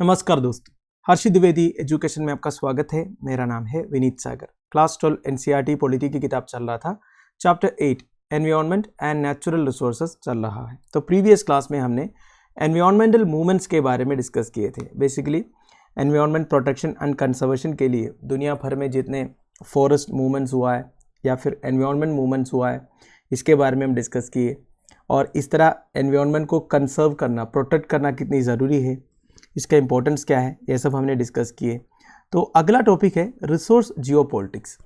नमस्कार दोस्तों, हर्षित द्विवेदी एजुकेशन में आपका स्वागत है। मेरा नाम है विनीत सागर। क्लास 12 एनसीईआरटी पॉलिटी की किताब चल रहा था। Chapter 8 environment and natural resources चल रहा है। तो प्रीवियस क्लास में हमने एनवायरमेंटल मूवमेंट्स के बारे में डिस्कस किए थे। Basically environment protection and conservation के लिए दुनिया भर में जितने फॉरेस्ट मूवमेंट्स हुआ है या फिर एनवायरनमेंट मूवमेंट्स हुआ है, इसके बारे में हम डिस्कस किए। और इस तरह एनवायरनमेंट को कंजर्व करना, प्रोटेक्ट करना कितनी ज़रूरी है, इसका इंपॉर्टेंस क्या है, ये सब हमने डिस्कस किए। तो अगला टॉपिक है रिसोर्स जियोपॉलिटिक्स।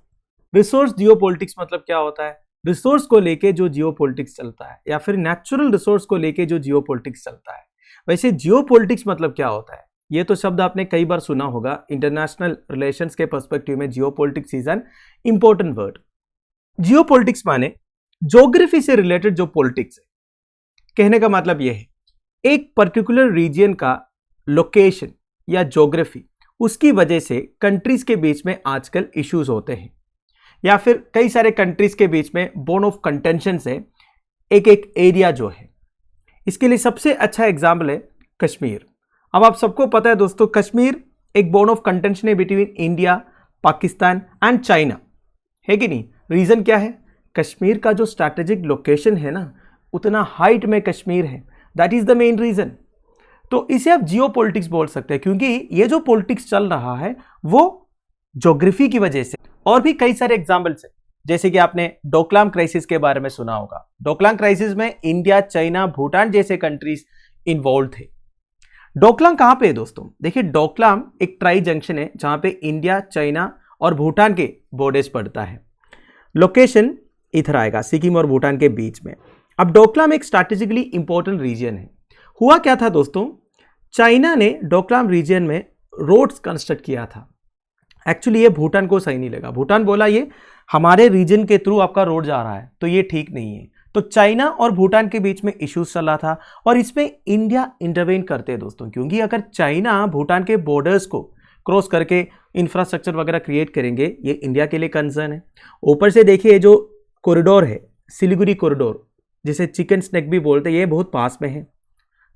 रिसोर्स जियोपॉलिटिक्स मतलब क्या होता है? रिसोर्स को लेके जो जियोपॉलिटिक्स चलता है या फिर नेचुरल रिसोर्स को लेके जो जियोपॉलिटिक्स चलता है। वैसे जियोपॉलिटिक्स मतलब क्या होता है? ये तो शब्द आपने कई बार सुना होगा। इंटरनेशनल रिलेशंस के पर्सपेक्टिव में geopolitics is an important word. Geopolitics माने ज्योग्राफी से रिलेटेड जो पॉलिटिक्स है। कहने का मतलब यह है, एक पर्टिकुलर रीजन का लोकेशन या ज्योग्राफी, उसकी वजह से कंट्रीज के बीच में आजकल इश्यूज होते हैं या फिर कई सारे कंट्रीज के बीच में बोन ऑफ कंटेंशन से एक एरिया जो है। इसके लिए सबसे अच्छा एग्जाम्पल है कश्मीर। अब आप सबको पता है दोस्तों, कश्मीर एक बोन ऑफ कंटेंशन है between India, Pakistan and China, है कि नहीं? रीजन क्या है? कश्मीर का जो स्ट्रैटेजिक लोकेशन है ना, उतना हाइट में कश्मीर है। That is the main reason. तो इसे आप जियोपॉलिटिक्स बोल सकते हैं, क्योंकि ये जो पॉलिटिक्स चल रहा है वो ज्योग्राफी की वजह से। और भी कई सारे एग्जांपल्स हैं, जैसे कि आपने डोकलाम क्राइसिस के बारे में सुना होगा। डोकलाम क्राइसिस में इंडिया, चाइना, भूटान जैसे कंट्रीज इन्वॉल्व थे। डोकलाम कहां पे है दोस्तों? देखिए, डोकलाम एक ट्राई जंक्शन है जहां पे इंडिया, चाइना और भूटान के बॉर्डर्स पड़ता है। लोकेशन इधर आएगा, सिक्किम और भूटान के बीच में। अब डोकलाम एक स्ट्रैटेजिकली इंपॉर्टेंट रीजन है। हुआ क्या था दोस्तों, चाइना ने डोकलाम रीजन में रोड्स कंस्ट्रक्ट किया था। एक्चुअली ये भूटान को सही नहीं लगा। भूटान बोला ये हमारे रीजन के थ्रू आपका रोड जा रहा है, तो ये ठीक नहीं है। तो चाइना और भूटान के बीच में इश्यूज चल रहा था और इसमें इंडिया इंटरवेन करते हैं दोस्तों, क्योंकि अगर चाइना भूटान के बॉर्डर्स को क्रॉस करके इंफ्रास्ट्रक्चर वगैरह क्रिएट करेंगे, ये इंडिया के लिए कंसर्न है। ऊपर से देखिए, जो कॉरिडोर है, सिलीगुड़ी कॉरिडोर, जिसे चिकन स्नेक भी बोलते हैं, ये बहुत पास में है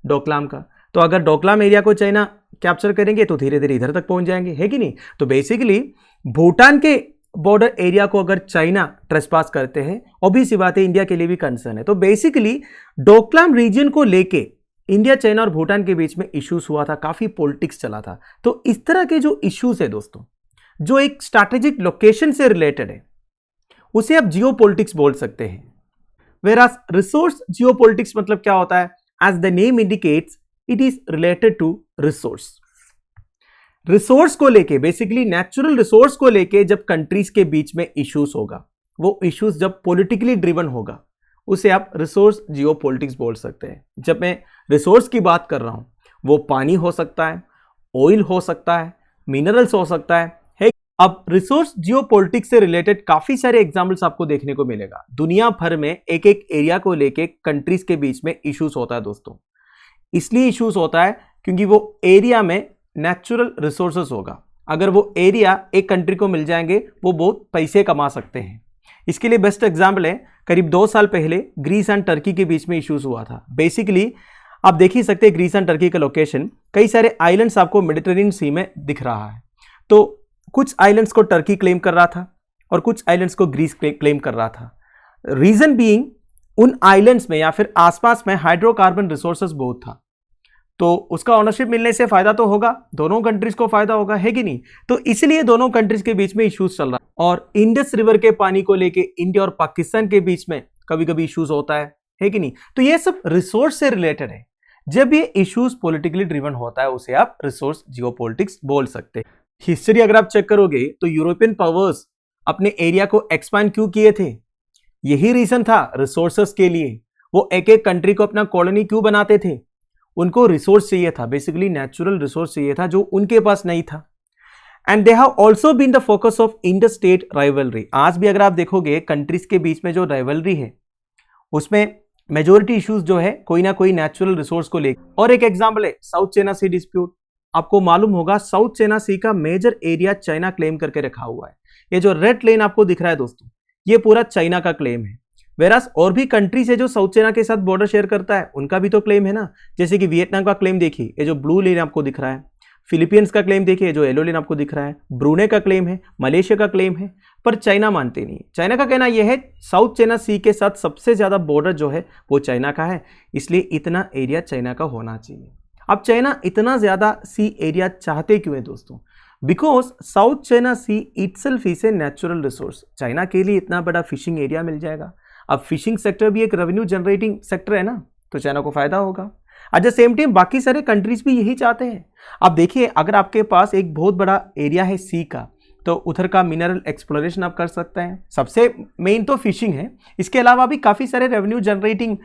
डोकलाम का। तो अगर डोकलाम एरिया को चाइना कैप्चर करेंगे तो धीरे धीरे इधर तक पहुंच जाएंगे, है कि नहीं? तो बेसिकली भूटान के बॉर्डर एरिया को अगर चाइना ट्रेसपास करते हैं, ऑब्वियस बात है इंडिया के लिए भी कंसर्न है। तो बेसिकली डोकलाम रीजन को लेके इंडिया, चाइना और भूटान के बीच में इश्यूज हुआ था, काफी पॉलिटिक्स चला था। तो इस तरह के जो इश्यूज है दोस्तों, जो एक स्ट्रैटेजिक लोकेशन से रिलेटेड है, उसे आप जियोपॉलिटिक्स बोल सकते हैं। वेरास रिसोर्स जियोपॉलिटिक्स मतलब क्या होता है? As the name indicates, it is related to resource. Resource को लेके, बेसिकली नेचुरल रिसोर्स को लेके जब कंट्रीज के बीच में इश्यूज होगा, वो इश्यूज जब पॉलिटिकली ड्रिवन होगा, उसे आप रिसोर्स जियोपॉलिटिक्स बोल सकते हैं। जब मैं रिसोर्स की बात कर रहा हूं, वो पानी हो सकता है, ऑयल हो सकता है, मिनरल्स हो सकता है। अब रिसोर्स जियोपॉलिटिक्स से रिलेटेड काफी सारे एग्जांपल्स आपको देखने को मिलेगा। दुनिया भर में एक एरिया को लेके कंट्रीज के बीच में इश्यूज होता है दोस्तों। इसलिए इश्यूज होता है क्योंकि वो एरिया में नेचुरल रिसोर्सेज होगा। अगर वो एरिया एक कंट्री को मिल जाएंगे, वो बहुत पैसे कमा सकते हैं। इसके लिए बेस्ट एग्जाम्पल है, करीब 2 साल पहले ग्रीस एंड टर्की के बीच में इश्यूज हुआ था। बेसिकली आप देख ही सकते हैं, ग्रीस एंड टर्की का लोकेशन, कई सारे आइलैंड्स आपको मेडिटेरेनियन सी में दिख रहा है। तो कुछ आइलैंड्स को टर्की क्लेम कर रहा था और कुछ आइलैंड्स को ग्रीस क्लेम कर रहा था। रीजन बीइंग, उन आइलैंड्स में या फिर आसपास में हाइड्रोकार्बन रिसोर्सेज बहुत था, तो उसका ओनरशिप मिलने से फायदा तो होगा, दोनों कंट्रीज को फायदा होगा, है कि नहीं? तो इसलिए दोनों कंट्रीज के बीच में इश्यूज चल रहा है। और इंडस रिवर के पानी को लेके इंडिया और पाकिस्तान के बीच में कभी कभी इश्यूज होता है कि नहीं? तो ये सब रिसोर्स से रिलेटेड है। जब ये इश्यूज पॉलिटिकली ड्रिवन होता है, उसे आप रिसोर्स जियोपॉलिटिक्स बोल सकते हैं। हिस्ट्री अगर आप चेक करोगे तो यूरोपियन पावर्स अपने एरिया को एक्सपांड क्यों किए थे? यही रीजन था, रिसोर्सेस के लिए। वो एक एक कंट्री को अपना कॉलोनी क्यों बनाते थे? उनको रिसोर्स चाहिए था, बेसिकली नेचुरल रिसोर्स चाहिए था, जो उनके पास नहीं था। And they have also been the focus of inter state rivalry. आज भी अगर आप देखोगे कंट्रीज के बीच में जो राइवलरी है, उसमें मेजोरिटी इश्यूज जो है कोई ना कोई नेचुरल रिसोर्स को लेकर। और एक एग्जाम्पल है साउथ चाइना सी डिस्प्यूट। आपको मालूम होगा, साउथ चाइना सी का मेजर एरिया चाइना क्लेम करके रखा हुआ है। ये जो रेड लाइन आपको दिख रहा है दोस्तों, ये पूरा चाइना का क्लेम है। वेरास और भी कंट्रीज है जो साउथ चाइना के साथ बॉर्डर शेयर करता है, उनका भी तो क्लेम है ना। जैसे कि वियतनाम का क्लेम देखिए, ये जो ब्लू लाइन आपको दिख रहा है, फिलीपींस का क्लेम देखिए, जो येलो लाइन आपको दिख रहा है, ब्रूने का क्लेम है, मलेशिया का क्लेम है, पर चाइना मानते नहीं। चाइना का कहना यह है साउथ चाइना सी के साथ सबसे ज्यादा बॉर्डर जो है वो चाइना का है, इसलिए इतना एरिया चाइना का होना चाहिए। अब चाइना इतना ज्यादा सी एरिया चाहते क्यों है दोस्तों? Because South China Sea itself is a natural resource. China के लिए इतना बड़ा फिशिंग एरिया मिल जाएगा। अब फिशिंग सेक्टर भी एक रेवेन्यू जनरेटिंग सेक्टर है ना, तो चाइना को फायदा होगा। एट द सेम टाइम बाकी सारे कंट्रीज भी यही चाहते हैं। अब देखिए, अगर आपके पास एक बहुत बड़ा एरिया है सी का, तो उधर का मिनरल एक्सप्लोरेशन आप कर सकते हैं। सबसे मेन तो फिशिंग है, इसके अलावा भी काफी सारे रेवेन्यू जनरेटिंग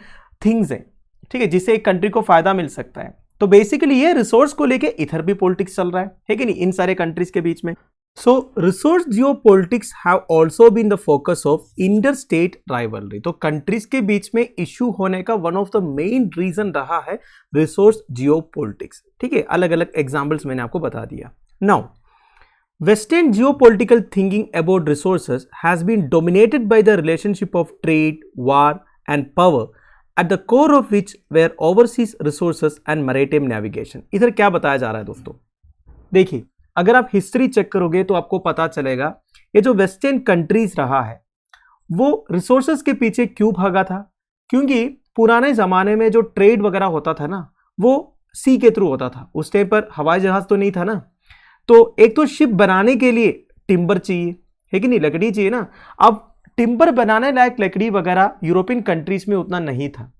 थिंग्स हैं, ठीक है, जिससे एक कंट्री को फायदा मिल सकता है। तो बेसिकली ये रिसोर्स को लेके इधर भी पॉलिटिक्स चल रहा है कि नहीं, इन सारे कंट्रीज के बीच में। So resource geopolitics have also been the focus of inter state rivalry. तो कंट्रीज के बीच में इश्यू होने का one of the main reason रहा है रिसोर्स जियोपॉलिटिक्स, ठीक है। अलग अलग एग्जांपल्स मैंने आपको बता दिया। Now Western geopolitical thinking about resources has been dominated by the relationship of trade, war, and power, at the core of which were overseas resources and maritime navigation. इधर क्या बताया जा रहा है दोस्तों? देखिए, अगर आप हिस्ट्री चेक करोगे तो आपको पता चलेगा ये जो वेस्टर्न कंट्रीज रहा है वो रिसोर्सेज के पीछे क्यों भागा था? क्योंकि पुराने जमाने में जो ट्रेड वगैरह होता था ना, वो सी के थ्रू होता था। उस टाइम पर हवाई जहाज तो नहीं था ना, तो एक तो शिप बनाने के लिए टिम्बर चाहिए, है कि नहीं, लकड़ी चाहिए ना। अब टिम्बर बनाने लायक लकड़ी वगैरह यूरोपियन कंट्रीज में उतना नहीं था,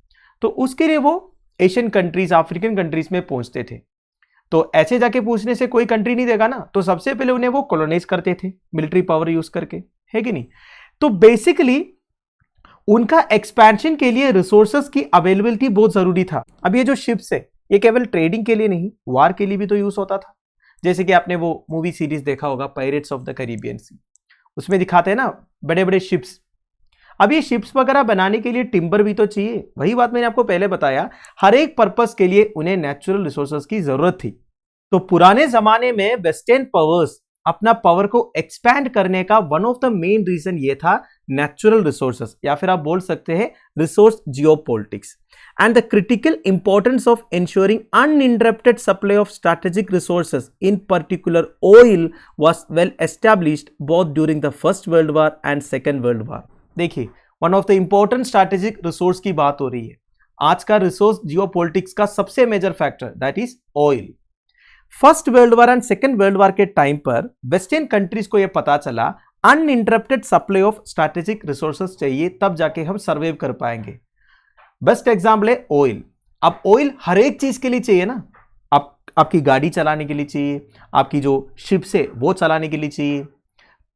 तो उसके लिए वो एशियन कंट्रीज, अफ्रीकन कंट्रीज में पहुंचते थे। तो ऐसे जाके पूछने से कोई कंट्री नहीं देगा ना, तो सबसे पहले उन्हें वो कॉलोनाइज करते थे मिलिट्री पावर यूज करके, है कि नहीं। तो बेसिकली उनका एक्सपेंशन के लिए रिसोर्सेस की अवेलेबिलिटी बहुत जरूरी था। अब ये जो शिप्स है ये केवल ट्रेडिंग के लिए नहीं, वार के लिए भी तो यूज होता था। जैसे कि आपने वो मूवी सीरीज देखा होगा पायरेट्स ऑफ द कैरिबियन सी, उसमें दिखाते हैं ना बड़े बड़े शिप्स। अब ये शिप्स वगैरह बनाने के लिए टिम्बर भी तो चाहिए। वही बात मैंने आपको पहले बताया, हर एक पर्पस के लिए उन्हें नेचुरल रिसोर्सेज की जरूरत थी। तो पुराने जमाने में वेस्टर्न पावर्स अपना पावर को एक्सपैंड करने का one of the main reason ये था नेचुरल रिसोर्सेज, या फिर आप बोल सकते हैं resource geopolitics. And the critical importance of ensuring uninterrupted supply of strategic resources, in particular oil, was well established both during the First World War and Second World War. देखिए, one of the important strategic resource की बात हो रही है। आज का resource geopolitics का सबसे major factor that is oil. First world war and second world war के टाइम पर वेस्टर्न कंट्रीज को यह पता चला uninterrupted supply of strategic resources चाहिए, तब जाके हम सर्वाइव कर पाएंगे। बेस्ट एग्जाम्पल है ऑयल। अब ऑयल हर एक चीज के लिए चाहिए ना, आपकी गाड़ी चलाने के लिए चाहिए, आपकी जो शिप्स है वो चलाने के लिए चाहिए।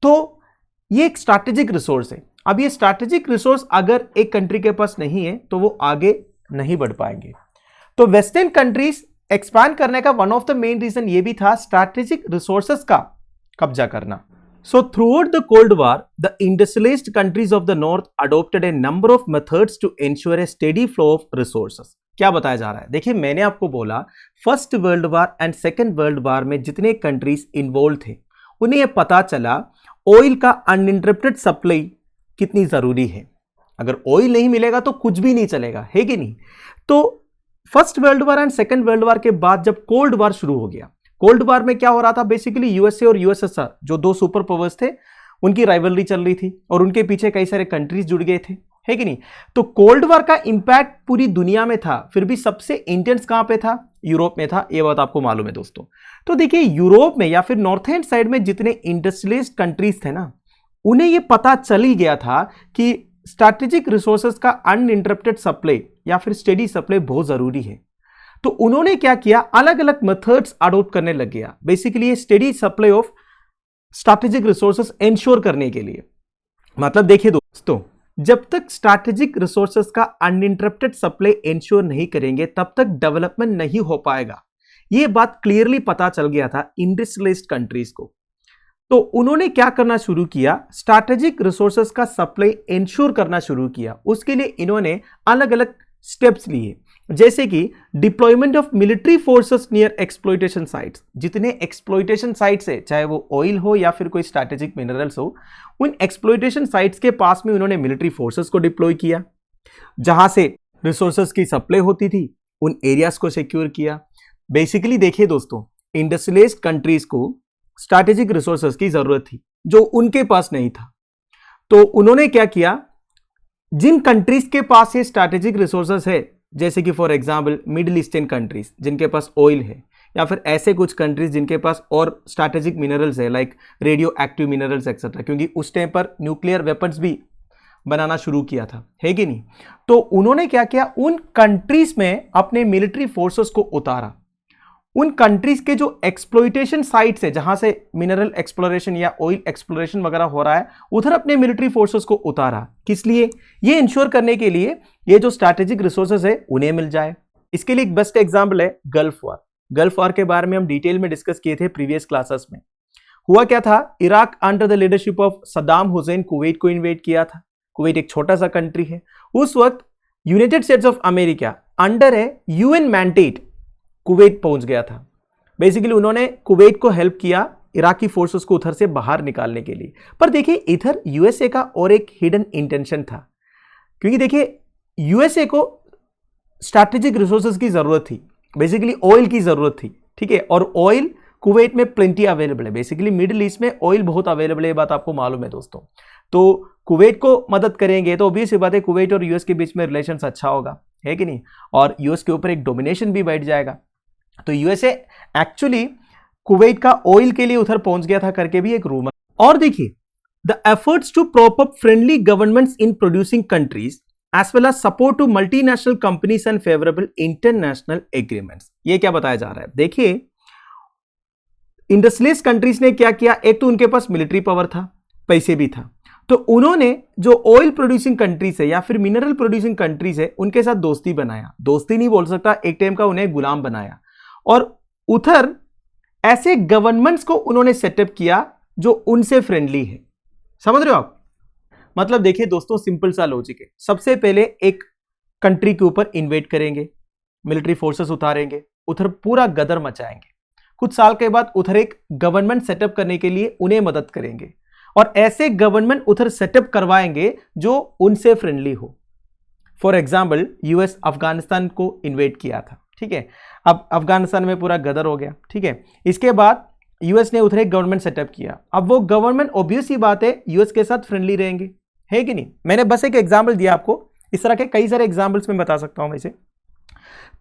तो ये एक स्ट्रैटेजिक रिसोर्स है। अब ये स्ट्रैटेजिक रिसोर्स अगर एक कंट्री के पास नहीं है तो वो आगे नहीं बढ़ पाएंगे। तो वेस्टर्न कंट्रीज एक्सपैंड करने का one of the main reason ये भी था स्ट्रैटेजिक रिसोर्सेस का कब्जा करना। So throughout the Cold War, the industrialized countries of the North adopted a number of methods to ensure a steady flow of resources. क्या बताया जा रहा है? देखिए, मैंने आपको बोला first world war and second world war में जितने कंट्रीज इन्वॉल्व थे उन्हें यह पता चला ऑयल का अनइंटरप्टेड सप्लाई कितनी जरूरी है। अगर ऑयल नहीं मिलेगा तो कुछ भी नहीं चलेगा, है कि नहीं। तो first world war and second world war के बाद जब कोल्ड वॉर शुरू हो गया, कोल्ड वॉर में क्या हो रहा था, बेसिकली यूएसए और यूएसएसआर जो दो सुपर पावर्स थे उनकी राइवलरी चल रही थी और उनके पीछे कई सारे कंट्रीज जुड़ गए थे, है कि नहीं। तो कोल्ड वॉर का इंपैक्ट पूरी दुनिया में था, फिर भी सबसे इंटेंस कहां पे था, यूरोप में था। ये बात आपको मालूम है दोस्तों। तो देखिए, यूरोप में या फिर नॉर्थ ईस्ट साइड में जितने इंडस्ट्रियलिस्ट कंट्रीज थे ना, उन्हें यह पता चल ही गया था कि स्ट्रैटेजिक रिसोर्सेज का अनइंटरप्टेड सप्लाई या फिर स्टेडी सप्लाई बहुत जरूरी है। तो उन्होंने क्या किया, अलग अलग मेथड्स अडॉप्ट करने लग गया, बेसिकली ये steady supply of strategic resources ensure करने के लिए। मतलब देखिए दोस्तों, जब तक स्ट्रैटेजिक रिसोर्सेज का अनइंटरप्टेड सप्लाई इंश्योर नहीं करेंगे तब तक डेवलपमेंट नहीं हो पाएगा। यह बात क्लियरली पता चल गया था इंडस्ट्रियलिस्ट कंट्रीज को। तो उन्होंने क्या करना शुरू किया, स्ट्रैटेजिक रिसोर्सेज का सप्लाई इंश्योर करना शुरू किया। उसके लिए इन्होंने अलग अलग स्टेप्स लिए, जैसे कि deployment of military forces near exploitation sites. जितने एक्सप्लॉयटेशन साइट्स है, चाहे वो ऑयल हो या फिर कोई स्ट्रैटेजिक मिनरल्स हो, उन एक्सप्लॉयटेशन साइट्स के पास में उन्होंने मिलिट्री फोर्सेस को डिप्लॉय किया। जहां से रिसोर्सेस की सप्लाई होती थी उन एरियाज को सिक्योर किया। बेसिकली देखिए दोस्तों, इंडस्ट्रियलिस्ट कंट्रीज को स्ट्रैटेजिक रिसोर्सेज की जरूरत थी जो उनके पास नहीं था। तो उन्होंने क्या किया, जिन कंट्रीज के पास ये स्ट्रैटेजिक रिसोर्सेज है, जैसे कि for example middle eastern countries जिनके पास ऑयल है, या फिर ऐसे कुछ कंट्रीज जिनके पास और स्ट्रैटेजिक मिनरल्स है like radio active minerals etcetera, क्योंकि उस टाइम पर न्यूक्लियर वेपन्स भी बनाना शुरू किया था, है कि नहीं। तो उन्होंने क्या किया, उन कंट्रीज में अपने मिलिट्री फोर्सेस को उतारा। उन कंट्रीज के जो एक्सप्लॉइटेशन साइट्स है जहां से मिनरल एक्सप्लोरेशन या ऑयल एक्सप्लोरेशन वगैरह हो रहा है, उधर अपने मिलिट्री फोर्सेस को उतारा। किस लिए? ये इंश्योर करने के लिए ये जो स्ट्रैटेजिक रिसोर्सेज है उन्हें मिल जाए। इसके लिए एक बेस्ट एग्जांपल है गल्फ वॉर। गल्फ वॉर के बारे में हम डिटेल में डिस्कस किए थे प्रीवियस क्लासेस में। हुआ क्या था, Iraq under the leadership of Saddam Hussain Kuwait को इन्वेड किया था। कुवैत एक छोटा सा कंट्री है। उस वक्त United States of America under है यूएन मैंडेट कुवैत पहुंच गया था। बेसिकली उन्होंने कुवैत को हेल्प किया इराकी फोर्सेस को उधर से बाहर निकालने के लिए। पर देखिए इधर यूएसए का और एक हिडन इंटेंशन था, क्योंकि देखिए यूएसए को स्ट्रैटेजिक रिसोर्सेज की जरूरत थी, बेसिकली ऑयल की जरूरत थी, ठीक है। और ऑयल कुवैत में प्लेंटी अवेलेबल है। बेसिकली मिडिल ईस्ट में ऑयल बहुत अवेलेबल है, ये बात आपको मालूम है दोस्तों। तो कुवैत को मदद करेंगे तो ऑब्वियस सी बात है कुवैत और यूएस के बीच में रिलेशंस अच्छा होगा, है कि नहीं। और यूएस के ऊपर एक डोमिनेशन भी बैठ जाएगा। तो यूएसए एक्चुअली कुवैत का ऑयल के लिए उधर पहुंच गया था करके भी एक रूमर। और देखिए the efforts to prop up friendly governments in producing countries as well as support to multinational companies and favourable international agreements. ये क्या बताया जा रहा है, देखिए इंडस्ट्रियलिस्ट कंट्रीज ने क्या किया, एक तो उनके पास मिलिट्री पावर था, पैसे भी था, तो उन्होंने जो ऑयल प्रोड्यूसिंग कंट्रीज है या फिर मिनरल प्रोड्यूसिंग कंट्रीज है उनके साथ दोस्ती बनाया। दोस्ती नहीं बोल सकता, एक टाइम का उन्हें गुलाम बनाया। और उधर ऐसे गवर्नमेंट्स को उन्होंने सेटअप किया जो उनसे फ्रेंडली है। समझ रहे हो आप? मतलब देखिए दोस्तों, सिंपल सा लॉजिक है। सबसे पहले एक कंट्री के ऊपर इन्वेड करेंगे, मिलिट्री फोर्सेस उतारेंगे, उधर पूरा गदर मचाएंगे। कुछ साल के बाद उधर एक गवर्नमेंट सेटअप करने के लिए उन्हें मदद करेंगे और ऐसे गवर्नमेंट उधर सेटअप करवाएंगे जो उनसे फ्रेंडली हो। फॉर एग्जाम्पल यूएस अफगानिस्तान को इन्वेड किया था, ठीक है। अब अफगानिस्तान में पूरा गदर हो गया, ठीक है। इसके बाद यूएस ने उधर एक गवर्नमेंट सेटअप किया। अब वो गवर्नमेंट ऑब्वियस ही बात है यूएस के साथ फ्रेंडली रहेंगे, है कि नहीं। मैंने बस एक एग्जाम्पल दिया आपको, इस तरह के कई सारे एग्जाम्पल्स मैं बता सकता हूं वैसे।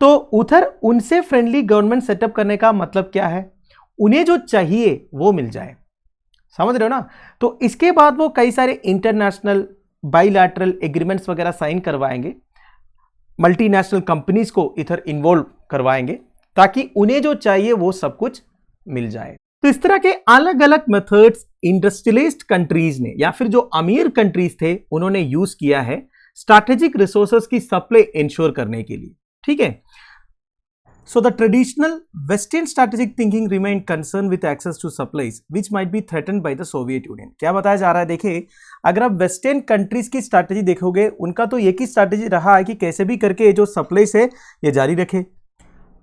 तो उधर उनसे फ्रेंडली गवर्नमेंट सेटअप करने का मतलब क्या है, उन्हें जो चाहिए वो मिल जाए। समझ रहे हो ना। तो इसके बाद वो कई सारे इंटरनेशनल बाइलैटरल एग्रीमेंट्स वगैरह साइन करवाएंगे, मल्टीनेशनल कंपनीज को इधर इन्वॉल्व करवाएंगे ताकि उन्हें जो चाहिए वो सब कुछ मिल जाए। तो इस तरह के अलग अलग मेथड्स इंडस्ट्रियलिस्ट कंट्रीज ने या फिर जो अमीर कंट्रीज थे उन्होंने यूज किया है स्ट्रैटेजिक रिसोर्सेज की सप्लाई इंश्योर करने के लिए, ठीक है। So the traditional Western strategic thinking remained concerned with access to supplies which might be threatened by the Soviet Union। क्या बताया जा रहा है, देखिए अगर आप वेस्टर्न कंट्रीज की स्ट्रैटेजी देखोगे उनका तो एक ही स्ट्रैटेजी रहा है कि कैसे भी करके जो सप्लाईज है ये जारी रखे।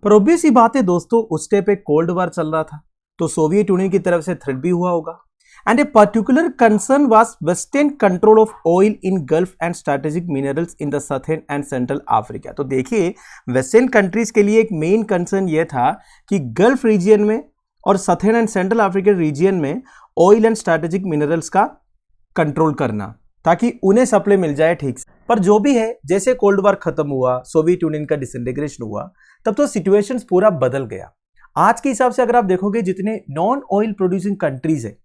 पर ऑब्वियस ही बात है दोस्तों, उस टाइम पे कोल्ड वॉर चल रहा था तो सोवियत यूनियन की तरफ से थ्रेट भी हुआ होगा। And a particular concern was Western control of oil in Gulf and strategic minerals in the Southern and Central Africa। तो देखिए वेस्टर्न कंट्रीज के लिए एक मेन कंसर्न यह था कि गल्फ रीजियन में और southern and central Africa region में ऑयल एंड स्ट्रैटेजिक मिनरल्स का कंट्रोल करना ताकि उन्हें सप्लाई मिल जाए ठीक से। पर जो भी है, जैसे कोल्ड वॉर खत्म हुआ, सोवियत यूनियन का डिसइंटीग्रेशन हुआ, तब तो सिचुएशन पूरा बदल गया। आज के हिसाब से अगर आप देखोगे जितने नॉन ऑयल प्रोड्यूसिंग कंट्रीज है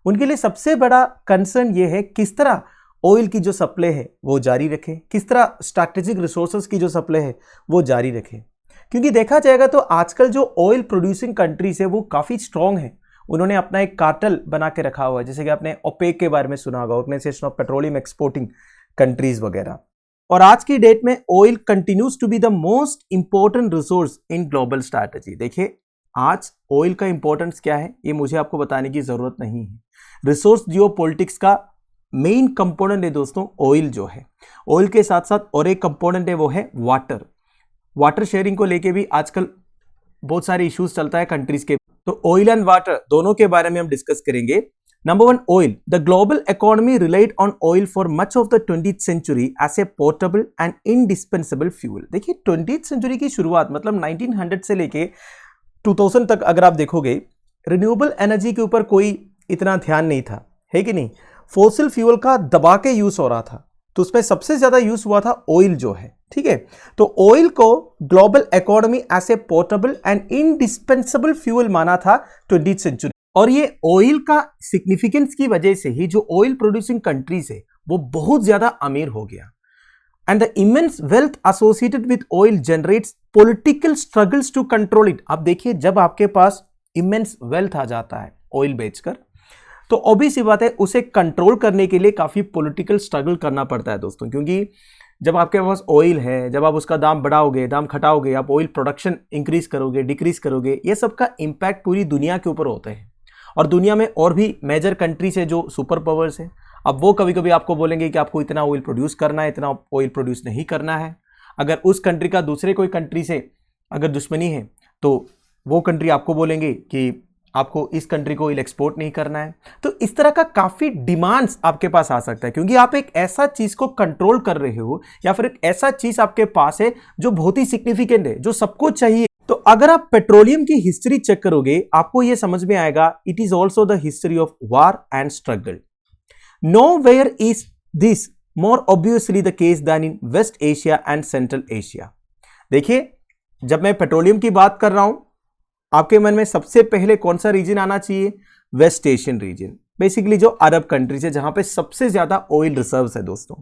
उनके लिए सबसे बड़ा कंसर्न ये है किस तरह ऑयल की जो सप्लाई है वो जारी रखे, किस तरह स्ट्रैटेजिक रिसोर्सेज की जो सप्लाई है वो जारी रखे। क्योंकि देखा जाएगा तो आजकल जो ऑयल प्रोड्यूसिंग कंट्रीज है वो काफ़ी स्ट्रॉन्ग है। उन्होंने अपना एक कार्टेल बना के रखा हुआ है, जैसे कि आपने ओपेक के बारे में सुना होगा, organisation of petroleum exporting countries वगैरह। और आज की डेट में oil continues to be the most important resource in global strategy. देखिए आज ऑयल का इंपॉर्टेंस क्या है ये मुझे आपको बताने की जरूरत नहीं है। रिसोर्स जियोपॉलिटिक्स का मेन कंपोनेंट है दोस्तों ऑयल जो है। ऑयल के साथ साथ और एक कंपोनेंट है वो है वाटर। वाटर शेयरिंग को लेके भी आजकल बहुत सारे इश्यूज चलता है कंट्रीज के। तो ऑयल एंड वाटर दोनों के बारे में हम डिस्कस करेंगे। Number 1, oil. The global economy relied on oil for much of the 20th century as a portable and indispensable fuel. देखिए 20th सेंचुरी की शुरुआत मतलब 1900 से लेके 2000 तक अगर आप देखोगे रिन्यूएबल एनर्जी के ऊपर कोई इतना ध्यान नहीं था, है कि नहीं। फॉसिल फ्यूल का दबा के यूज हो रहा था, तो उसमें सबसे ज्यादा यूज हुआ था ऑयल जो है, ठीक है। तो ऑयल को global economy as a portable and indispensable fuel माना था 20th सेंचुरी। और ये ऑयल का सिग्निफिकेंस की वजह से ही जो ऑयल प्रोड्यूसिंग कंट्रीज है वो बहुत ज्यादा अमीर हो गया। And the immense wealth associated with oil generates political struggles to control it. अब देखिए, जब आपके पास इमेंस वेल्थ आ जाता है ऑयल बेचकर, तो ऑब्वियस सी बात है उसे कंट्रोल करने के लिए काफी पॉलिटिकल स्ट्रगल करना पड़ता है दोस्तों। क्योंकि जब आपके पास ऑयल है, जब आप उसका दाम बढ़ाओगे, दाम घटाओगे, आप ऑयल प्रोडक्शन इंक्रीज करोगे, डिक्रीज करोगे, ये सब का इंपैक्ट पूरी दुनिया के ऊपर होते हैं। और दुनिया में और भी मेजर कंट्रीज है जो सुपर पावर्स है। अब वो कभी कभी आपको बोलेंगे कि आपको इतना ऑयल प्रोड्यूस करना है, इतना ऑयल प्रोड्यूस नहीं करना है। अगर उस कंट्री का दूसरे कोई कंट्री से अगर दुश्मनी है तो वो कंट्री आपको बोलेंगे कि आपको इस कंट्री को ऑयल एक्सपोर्ट नहीं करना है। तो इस तरह का काफी डिमांड्स आपके पास आ सकता है, क्योंकि आप एक ऐसा चीज को कंट्रोल कर रहे हो या फिर एक ऐसा चीज आपके पास है जो बहुत ही सिग्निफिकेंट है, जो सबको चाहिए। तो अगर आप पेट्रोलियम की हिस्ट्री चेक करोगे, आपको यह समझ में आएगा, it is also the history of war and struggle. Nowhere is this more obviously the case than in West Asia and Central Asia। देखिए, जब मैं पेट्रोलियम की बात कर रहा हूं, आपके मन में सबसे पहले कौन सा रीजन आना चाहिए? वेस्ट एशियन रीजन, बेसिकली जो अरब कंट्रीज है जहां पे सबसे ज्यादा ऑयल रिजर्व्स है दोस्तों।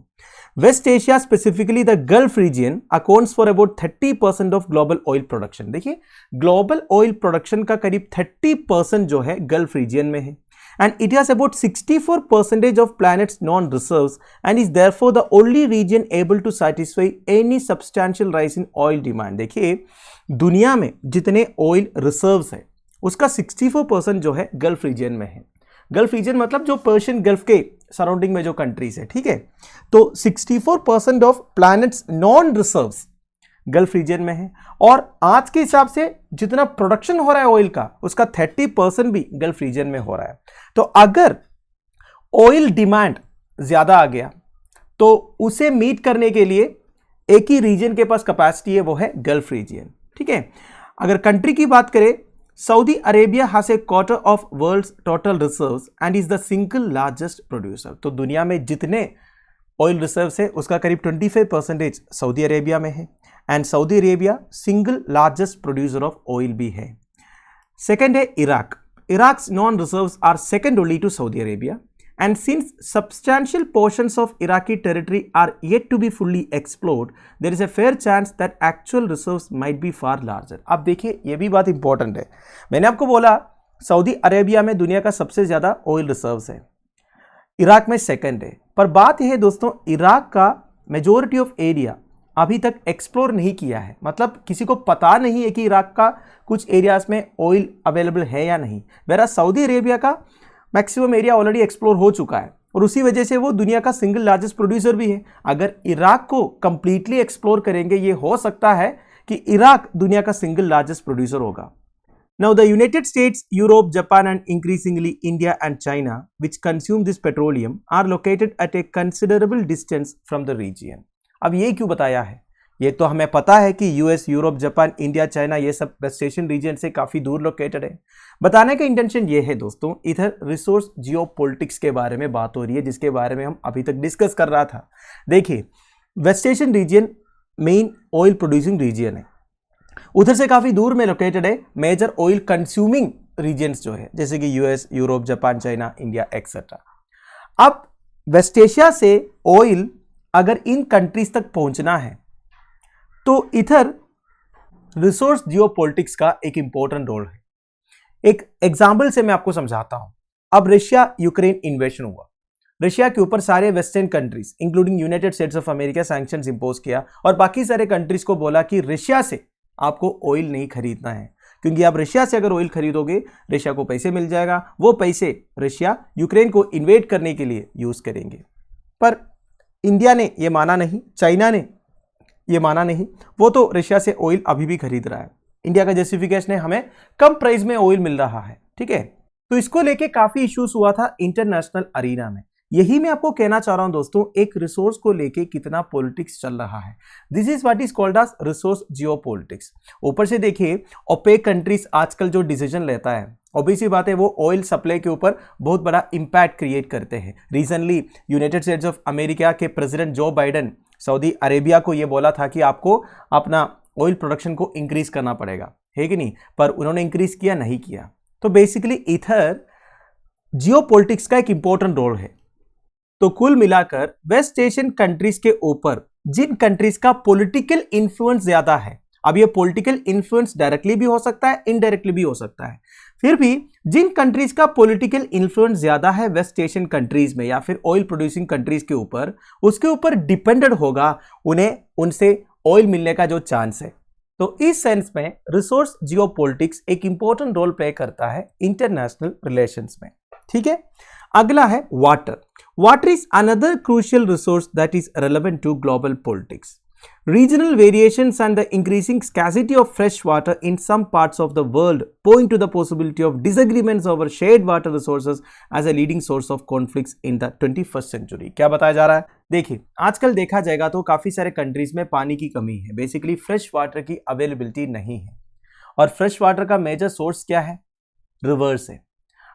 West Asia specifically the Gulf region accounts for about 30% of global oil production. देखिए, ग्लोबल ऑयल प्रोडक्शन का करीब 30% जो है गल्फ रीजन में है। And it has about 64% of planet's known reserves and is therefore the only region able to satisfy any substantial rise in oil demand। देखिए, दुनिया में जितने ऑयल रिजर्व्स है उसका 64% जो है गल्फ रीजन में है। गल्फ रीजन मतलब जो पर्शियन गल्फ के सराउंडिंग में जो कंट्रीज है, ठीक है। तो 64% of planet's known reserves Gulf region में है। और आज के हिसाब से जितना प्रोडक्शन हो रहा है ऑयल का, उसका 30% भी गल्फ रीजन में हो रहा है। तो अगर ऑयल डिमांड ज्यादा आ गया तो उसे मीट करने के लिए एक ही रीजन के पास कैपेसिटी है, वो है गल्फ रीजन, ठीक है। अगर कंट्री की बात करें, Saudi Arabia has a quarter of world's total reserves and is the single largest producer. तो दुनिया में जितने ऑयल रिजर्व्स है उसका करीब 25% सऊदी अरेबिया में है। And Saudi Arabia single largest producer of oil भी है। सेकेंड है Iraq. Iraq's non-reserves are second only to Saudi Arabia, and since substantial portions of Iraqi territory are yet to be fully explored, there is a fair chance that actual reserves might be far larger। अब देखिए, ये भी बात important है। मैंने आपको बोला Saudi Arabia में दुनिया का सबसे ज्यादा ऑयल रिजर्व्स है, इराक में सेकंड है। पर बात यह है दोस्तों, इराक का मेजोरिटी ऑफ एरिया अभी तक एक्सप्लोर नहीं किया है, मतलब किसी को पता नहीं है कि इराक का कुछ एरियाज में ऑयल अवेलेबल है या नहीं। वेरा सऊदी अरेबिया का मैक्सिमम एरिया ऑलरेडी एक्सप्लोर हो चुका है और उसी वजह से वो दुनिया का सिंगल लार्जेस्ट प्रोड्यूसर भी है। अगर इराक को कंप्लीटली एक्सप्लोर करेंगे, ये हो सकता है कि इराक दुनिया का सिंगल लार्जेस्ट प्रोड्यूसर होगा। Now the United States, Europe, Japan and increasingly India and China, which consume this petroleum, are located at a considerable distance from the region। अब ये क्यों बताया है? ये तो हमें पता है कि US, Europe, Japan, India, China ये सब वेस्ट एशियन रीजन से काफ़ी दूर लोकेटेड है। बताने का इंटेंशन ये है दोस्तों, इधर रिसोर्स जियोपॉलिटिक्स के बारे में बात हो रही है, जिसके बारे में हम अभी तक डिस्कस कर रहा था। देखिए, west Asian region main oil producing region है, उधर से काफ़ी दूर में लोकेटेड है मेजर ऑयल कंज्यूमिंग रीजन्स जो है, जैसे कि US, Europe, Japan, China, India etcetera. अब वेस्ट एशिया से ऑयल अगर इन कंट्रीज तक पहुंचना है तो इधर रिसोर्स जियोपॉलिटिक्स का एक इंपॉर्टेंट रोल है। एक एग्जाम्पल से मैं आपको समझाता हूं। अब रशिया यूक्रेन इन्वेशन हुआ, रशिया के ऊपर सारे western countries including United States of America sanctions impose किया और बाकी सारे कंट्रीज को बोला कि रशिया से आपको ऑयल नहीं खरीदना है, क्योंकि आप रशिया से अगर ऑयल खरीदोगे रशिया को पैसे मिल जाएगा, वो पैसे रशिया यूक्रेन को इन्वेड करने के लिए यूज करेंगे। पर इंडिया ने ये माना नहीं, चाइना ने ये माना नहीं, वो तो रशिया से ऑयल अभी भी खरीद रहा है। इंडिया का जस्टिफिकेशन है हमें कम प्राइस में ऑयल मिल रहा है, ठीक है। तो इसको लेके काफी इश्यूज हुआ था इंटरनेशनल अरीना में यही मैं आपको कहना चाह रहा हूं दोस्तों, एक रिसोर्स को लेके कितना पॉलिटिक्स चल रहा है। This is what is called as resource geopolitics. ऊपर से देखिए ओपेक कंट्रीज आजकल जो डिसीजन लेता है, ऑब्वियसली बात है वो ऑयल सप्लाई के ऊपर बहुत बड़ा इंपैक्ट क्रिएट करते हैं। Recently United States of America के president Joe Biden Saudi Arabia को ये बोला था कि आपको अपना ऑयल प्रोडक्शन को इंक्रीज करना पड़ेगा, है कि नहीं, पर उन्होंने इंक्रीज किया नहीं किया। तो बेसिकली इधर जियोपॉलिटिक्स का एक इंपॉर्टेंट रोल है। तो कुल मिलाकर वेस्ट एशियन कंट्रीज के ऊपर जिन कंट्रीज का पॉलिटिकल इन्फ्लुएंस ज्यादा है, अब ये पॉलिटिकल इन्फ्लुएंस डायरेक्टली भी हो सकता है, इनडायरेक्टली भी हो सकता है, फिर भी जिन कंट्रीज का पॉलिटिकल इन्फ्लुएंस ज्यादा है वेस्ट एशियन कंट्रीज में या फिर ऑयल प्रोड्यूसिंग कंट्रीज के ऊपर, उसके ऊपर डिपेंडेंट होगा उन्हें उनसे ऑयल मिलने का जो चांस है। तो इस सेंस में रिसोर्स जियोपॉलिटिक्स एक इंपॉर्टेंट रोल प्ले करता है इंटरनेशनल रिलेशंस में। ठीक है, अगला है water. Water is another crucial resource that is relevant to global politics. Regional variations and the increasing scarcity of fresh water in some parts of the world point to the possibility of disagreements over shared water resources as a leading source of conflicts in the 21st century। क्या बताया जा रहा है? देखिए आजकल देखा जाएगा तो काफी सारे कंट्रीज में पानी की कमी है, बेसिकली फ्रेश वाटर की अवेलेबिलिटी नहीं है। और फ्रेश वाटर का मेजर सोर्स क्या है? रिवर्स है।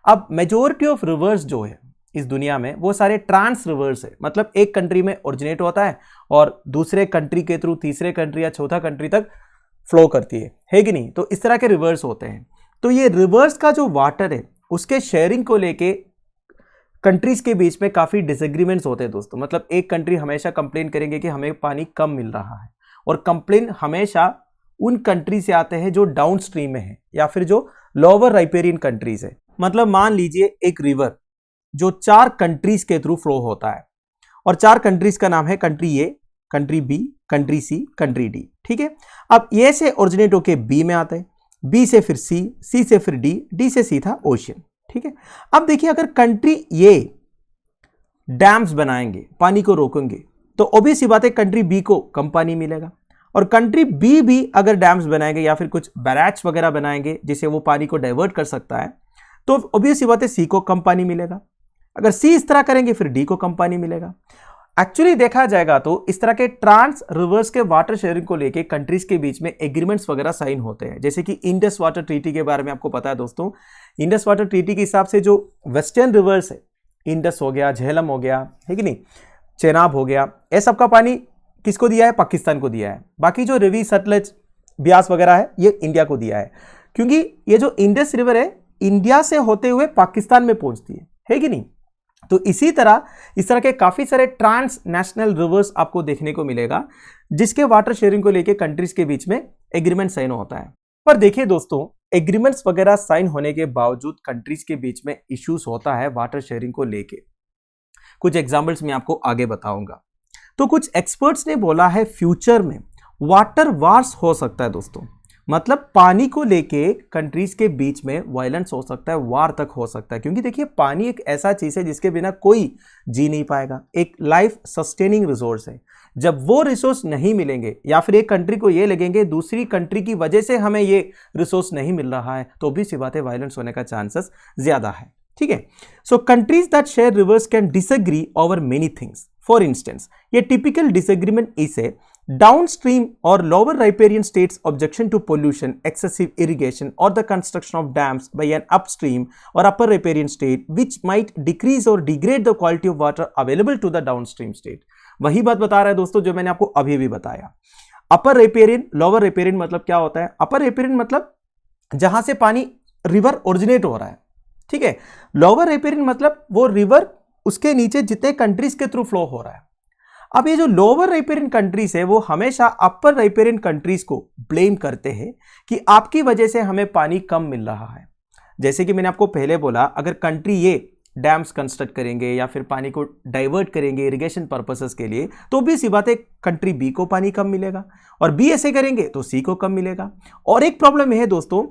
अब मेजोरिटी ऑफ रिवर्स जो है इस दुनिया में वो सारे ट्रांस रिवर्स है, मतलब एक कंट्री में ओरिजिनेट होता है और दूसरे कंट्री के थ्रू तीसरे कंट्री या चौथा कंट्री तक फ्लो करती है कि नहीं। तो इस तरह के रिवर्स होते हैं। तो ये रिवर्स का जो वाटर है उसके शेयरिंग को लेके कंट्रीज के बीच में काफी डिसएग्रीमेंट्स होते हैं दोस्तों। मतलब एक कंट्री हमेशा कंप्लेन करेंगे कि हमें पानी कम मिल रहा है, और कंप्लेन हमेशा उन कंट्री से आते हैं जो डाउन स्ट्रीम में है या फिर जो लोअर राइपेरियन कंट्रीज है। मतलब मान लीजिए एक रिवर जो 4 कंट्रीज के थ्रू फ्लो होता है, और 4 कंट्रीज का नाम है कंट्री ए, country B, country C, country D. ठीक है, अब ए से ओरिजिनेट होके बी में आता है, बी से फिर सी, सी से फिर डी, डी से सीधा ओशियन। ठीक है, अब देखिए अगर कंट्री ए डैम्स बनाएंगे, पानी को रोकेंगे, तो ऑब्वियस सी बात है कंट्री बी को कम पानी मिलेगा, और कंट्री बी भी अगर डैम्स बनाएंगे या फिर कुछ बैराज वगैरह बनाएंगे जिससे वो पानी को डाइवर्ट कर सकता है, तो ऑब्वियस सी बात है सी को कम पानी मिलेगा। अगर सी इस तरह करेंगे फिर डी को कम पानी मिलेगा। एक्चुअली देखा जाएगा तो इस तरह के ट्रांस रिवर्स के वाटर शेयरिंग को लेके कंट्रीज के बीच में एग्रीमेंट्स वगैरह साइन होते हैं, जैसे कि इंडस वाटर ट्रीटी के बारे में आपको पता है दोस्तों। इंडस वाटर ट्रीटी के हिसाब से जो वेस्टर्न रिवर्स है, इंडस हो गया, झेलम हो गया, है कि नहीं, चेनाब हो गया, ये सबका पानी किसको दिया है? पाकिस्तान को दिया है। बाकी जो रवि, सतलज, ब्यास वगैरह है ये इंडिया को दिया है, क्योंकि ये जो इंडस रिवर है इंडिया से होते हुए पाकिस्तान में पहुंचती है कि नहीं। तो इसी तरह इस तरह के काफी सारे ट्रांस नेशनल रिवर्स आपको देखने को मिलेगा जिसके वाटर शेयरिंग को लेके कंट्रीज के बीच में एग्रीमेंट साइन होता है। पर देखिए दोस्तों, एग्रीमेंट्स वगैरह साइन होने के बावजूद कंट्रीज के बीच में इश्यूज होता है वाटर शेयरिंग को लेके। कुछ एग्जांपल्स मैं आपको आगे बताऊंगा। तो कुछ एक्सपर्ट्स ने बोला है फ्यूचर में वाटर वार्स हो सकता है दोस्तों, मतलब पानी को लेके कंट्रीज के बीच में वायलेंस हो सकता है, वार तक हो सकता है। क्योंकि देखिए पानी एक ऐसा चीज है जिसके बिना कोई जी नहीं पाएगा, एक लाइफ सस्टेनिंग रिसोर्स है। जब वो रिसोर्स नहीं मिलेंगे या फिर एक कंट्री को ये लगेंगे दूसरी कंट्री की वजह से हमें ये रिसोर्स नहीं मिल रहा है, तो भी सी बात है वायलेंस होने का चांसेस ज्यादा है। ठीक है, so countries that share rivers can disagree over many things. For instance, ये typical disagreement is a downstream or lower riparian states objection to pollution, excessive irrigation or the construction of dams by an upstream or upper riparian state which might decrease or degrade the quality of water available to the downstream state। वही बात बता रहा है दोस्तों जो मैंने आपको अभी भी बताया। अपर रिपेरियन, लोअर रिपेरियन मतलब क्या होता है? अपर रिपेरियन मतलब जहां से पानी रिवर ओरिजिनेट हो रहा है, ठीक है। लोअर रिपेरियन मतलब वो रिवर उसके नीचे जितने कंट्रीज के थ्रू फ्लो हो रहा है। अब ये जो लोअर राइपेरियन कंट्रीज है वो हमेशा अपर राइपेरियन कंट्रीज को ब्लेम करते हैं कि आपकी वजह से हमें पानी कम मिल रहा है। जैसे कि मैंने आपको पहले बोला, अगर कंट्री ये डैम्स कंस्ट्रक्ट करेंगे या फिर पानी को डाइवर्ट करेंगे इरिगेशन पर्पसेस के लिए, तो भी सी बात है कंट्री बी को पानी कम मिलेगा, और बी ऐसे करेंगे तो सी को कम मिलेगा। और एक प्रॉब्लम है दोस्तों,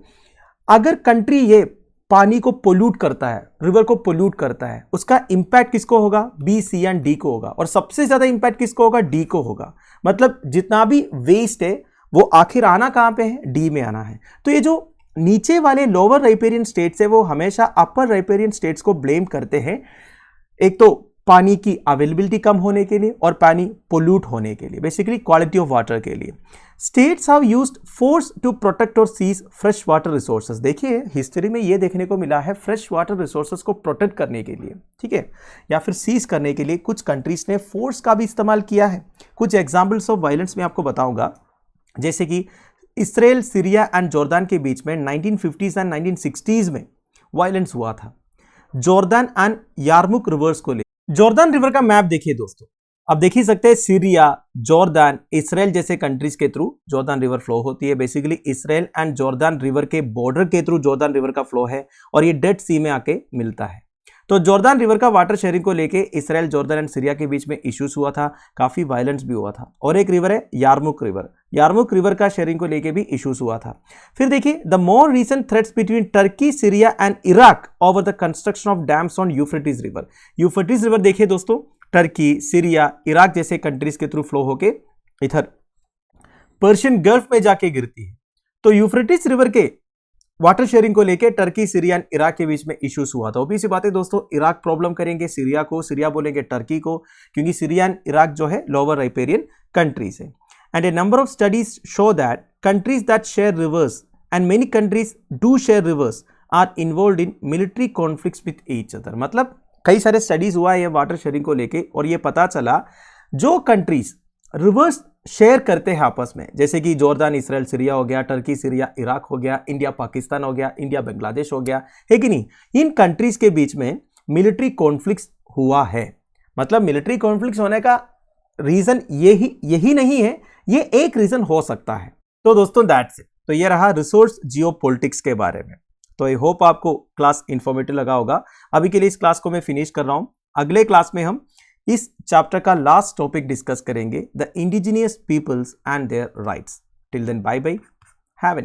अगर कंट्री ये पानी को पोल्यूट करता है, रिवर को पोल्यूट करता है, उसका इंपैक्ट किसको होगा? बी, सी एंड डी को होगा, और सबसे ज्यादा इंपैक्ट किसको होगा? डी को होगा। मतलब जितना भी वेस्ट है वो आखिर आना कहां पे है? डी में आना है। तो ये जो नीचे वाले लोअर राइपेरियन स्टेट्स है वो हमेशा अपर राइपेरियन स्टेट्स को ब्लेम करते हैं, एक तो पानी की अवेलेबिलिटी कम होने के लिए और पानी पोल्यूट होने के लिए, बेसिकली क्वालिटी ऑफ वाटर के लिए। States have used force to protect और सीज फ्रेश वाटर रिसोर्सेज। देखिए हिस्ट्री में ये देखने को मिला है, फ्रेश वाटर रिसोर्सेज को प्रोटेक्ट करने के लिए, ठीक है, या फिर सीज करने के लिए कुछ कंट्रीज ने फोर्स का भी इस्तेमाल किया है। कुछ एग्जाम्पल्स ऑफ वायलेंस में आपको बताऊंगा, जैसे कि इसराइल, सीरिया एंड जॉर्दान के बीच में 1950s एंड 1960s में वायलेंस हुआ था, जॉर्दान एंड यारमुक रिवर्स को ले। जॉर्दान रिवर का मैप देखिए दोस्तों, अब देख ही सकते हैं सीरिया, जॉर्दान, इसराइल जैसे कंट्रीज के थ्रू जॉर्दान रिवर फ्लो होती है। बेसिकली इसराइल एंड जॉर्दान रिवर के बॉर्डर के थ्रू जॉर्दान रिवर का फ्लो है और ये डेड सी में आके मिलता है। तो जॉर्दान रिवर का वाटर शेयरिंग को लेके इसराइल, जॉर्दान एंड सीरिया के बीच में इश्यूज हुआ था, काफी वायलेंस भी हुआ था। और एक रिवर है यारमुक रिवर, यारमुक रिवर का शेयरिंग को लेके भी इश्यूज हुआ था। फिर देखिए the more recent threats between Turkey, Syria and Iraq over the construction of dams on Euphrates river. Euphrates river देखिए दोस्तों, टर्की, सीरिया, इराक जैसे कंट्रीज के थ्रू फ्लो होके इधर पर्शियन गल्फ में जाके गिरती है। तो यूफ्रेटिस रिवर के वाटर शेयरिंग को लेके टर्की, सीरिया एंड इराक के बीच में इश्यूज हुआ था। ऑब्वियस सी बात है दोस्तों, इराक प्रॉब्लम करेंगे सीरिया को, सीरिया बोलेंगे टर्की को, क्योंकि सीरिया एंड इराक जो है लोअर राइपेरियन कंट्रीज है। And a number of studies show that countries that share rivers and many countries do share rivers are involve in military conflicts with each other. मतलब कई सारे studies हुआ है ये water sharing को लेके और ये पता चला जो कंट्रीज रिवर्स शेयर करते हैं आपस में, जैसे कि जॉर्दान, इसराइल, सीरिया हो गया, टर्की, सीरिया, इराक हो गया, इंडिया, पाकिस्तान हो गया, इंडिया, बांग्लादेश हो गया, है कि नहीं, इन कंट्रीज के बीच में मिलिट्री कॉन्फ्लिक्ट्स हुआ है। मतलब मिलिट्री कॉन्फ्लिक्ट्स होने का रीजन यही नहीं है, ये एक रीजन हो सकता है। तो दोस्तों दैट्स इट। तो ये रहा रिसोर्स जियोपॉलिटिक्स के बारे में। तो आई होप आपको क्लास इंफॉर्मेटिव लगा होगा। अभी के लिए इस क्लास को मैं फिनिश कर रहा हूं। अगले क्लास में हम इस चैप्टर का लास्ट टॉपिक डिस्कस करेंगे, the indigenous peoples and their rights. Till then bye bye, have